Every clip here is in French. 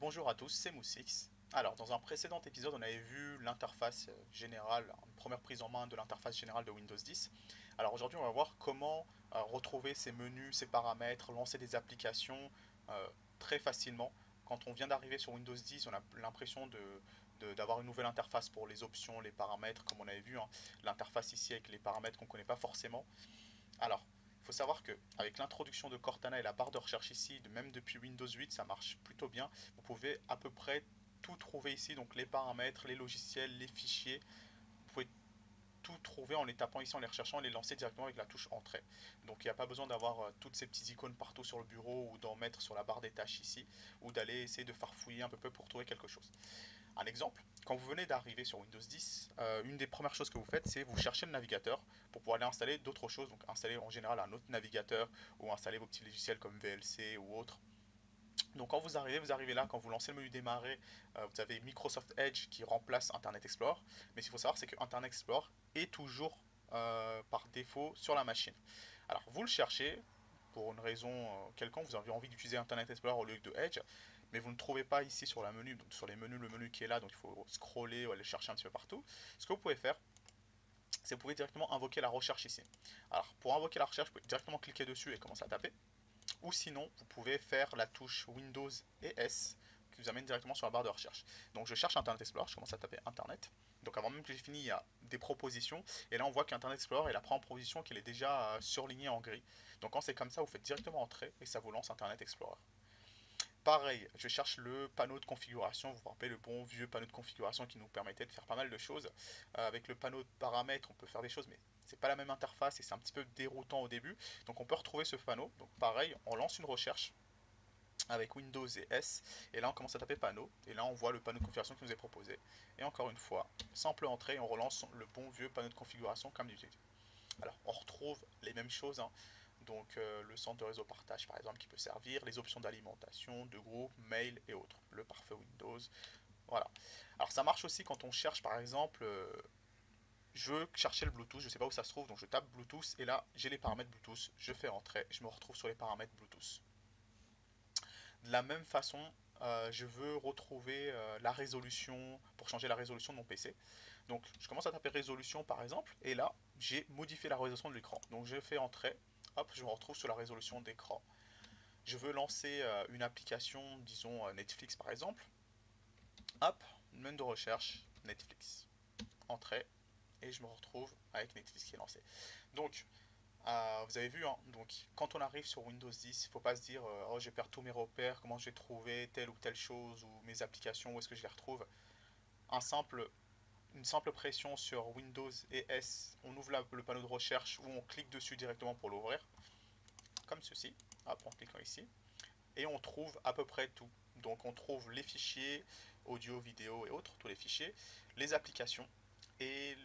Bonjour à tous, c'est Moussix. Alors, dans un précédent épisode, on avait vu l'interface générale, une première prise en main de l'interface générale de Windows 10. Alors aujourd'hui, on va voir comment retrouver ces menus, ces paramètres, lancer des applications euh, très facilement. Quand on vient d'arriver sur Windows 10, on a l'impression d'avoir une nouvelle interface pour les options, les paramètres, comme on avait vu, hein. L'interface ici avec les paramètres qu'on ne connaît pas forcément. Alors, il faut savoir que avec l'introduction de Cortana et la barre de recherche ici, même depuis Windows 8, ça marche plutôt bien. Vous pouvez à peu près tout trouver ici, donc les paramètres, les logiciels, les fichiers. Vous pouvez tout trouver en les tapant ici, en les recherchant et les lancer directement avec la touche Entrée. Donc il n'y a pas besoin d'avoir toutes ces petites icônes partout sur le bureau ou d'en mettre sur la barre des tâches ici ou d'aller essayer de farfouiller un peu pour trouver quelque chose. Un exemple, quand vous venez d'arriver sur Windows 10, une des premières choses que vous faites, c'est vous cherchez le navigateur pour pouvoir aller installer d'autres choses, donc installer en général un autre navigateur ou installer vos petits logiciels comme VLC ou autre. Donc quand vous arrivez là, quand vous lancez le menu démarrer, vous avez Microsoft Edge qui remplace Internet Explorer. Mais ce qu'il faut savoir, c'est que Internet Explorer est toujours par défaut sur la machine. Alors vous le cherchez pour une raison quelconque, vous avez envie d'utiliser Internet Explorer au lieu de Edge, mais vous ne trouvez pas ici sur la menu, donc sur les menus, le menu qui est là, donc il faut scroller ou aller chercher un petit peu partout. Ce que vous pouvez faire, c'est que vous pouvez directement invoquer la recherche ici. Alors pour invoquer la recherche, vous pouvez directement cliquer dessus et commencer à taper. Ou sinon, vous pouvez faire la touche Windows et S qui vous amène directement sur la barre de recherche. Donc je cherche Internet Explorer, je commence à taper Internet. Donc avant même que j'ai fini, il y a des propositions. Et là, on voit qu'Internet Explorer, il apprend en proposition qu'il est déjà surligné en gris. Donc quand c'est comme ça, vous faites directement entrer et ça vous lance Internet Explorer. Pareil, je cherche le panneau de configuration. Vous vous rappelez le bon vieux panneau de configuration qui nous permettait de faire pas mal de choses. Avec le panneau de paramètres, on peut faire des choses, mais c'est pas la même interface et c'est un petit peu déroutant au début. Donc on peut retrouver ce panneau. Donc pareil, on lance une recherche avec Windows et S. Et là, on commence à taper panneau. Et là, on voit le panneau de configuration qui nous est proposé. Et encore une fois, simple entrée, on relance le bon vieux panneau de configuration comme d'habitude. Alors, on retrouve les mêmes choses, hein. Donc, le centre de réseau partage, par exemple, qui peut servir, les options d'alimentation, de groupe, mail et autres. Le pare-feu Windows. Voilà. Alors, ça marche aussi quand on cherche, par exemple, je veux chercher le Bluetooth, je ne sais pas où ça se trouve, donc je tape Bluetooth et là, j'ai les paramètres Bluetooth. Je fais entrer, je me retrouve sur les paramètres Bluetooth. De la même façon, je veux retrouver la résolution pour changer la résolution de mon PC. Donc je commence à taper résolution par exemple, et là j'ai modifié la résolution de l'écran. Donc je fais entrer, hop, je me retrouve sur la résolution d'écran. Je veux lancer une application, disons Netflix par exemple. Hop, menu de recherche, Netflix. Entrée, et je me retrouve avec Netflix qui est lancé. Donc vous avez vu, hein, donc quand on arrive sur Windows 10, il ne faut pas se dire oh j'ai perdu tous mes repères, comment je vais trouver telle ou telle chose ou mes applications, où est-ce que je les retrouve. Un simple, une simple pression sur Windows et S, on ouvre le panneau de recherche ou on clique dessus directement pour l'ouvrir, comme ceci, hop, en cliquant ici, et on trouve à peu près tout. Donc on trouve les fichiers, audio, vidéo et autres, tous les fichiers, les applications et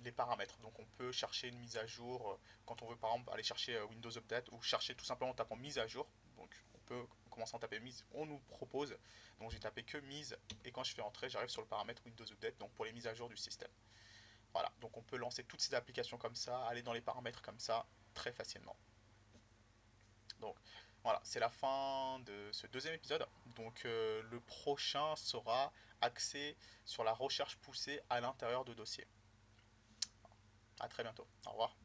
les paramètres. Donc on peut chercher une mise à jour quand on veut par exemple aller chercher Windows Update ou chercher tout simplement en tapant mise à jour. Donc on peut commencer en taper mise, on nous propose. Donc j'ai tapé que mise et quand je fais entrer, j'arrive sur le paramètre Windows Update, donc pour les mises à jour du système. Voilà, donc on peut lancer toutes ces applications comme ça, aller dans les paramètres comme ça très facilement. Donc voilà, c'est la fin de ce deuxième épisode. Donc le prochain sera axé sur la recherche poussée à l'intérieur de dossiers. A très bientôt. Au revoir.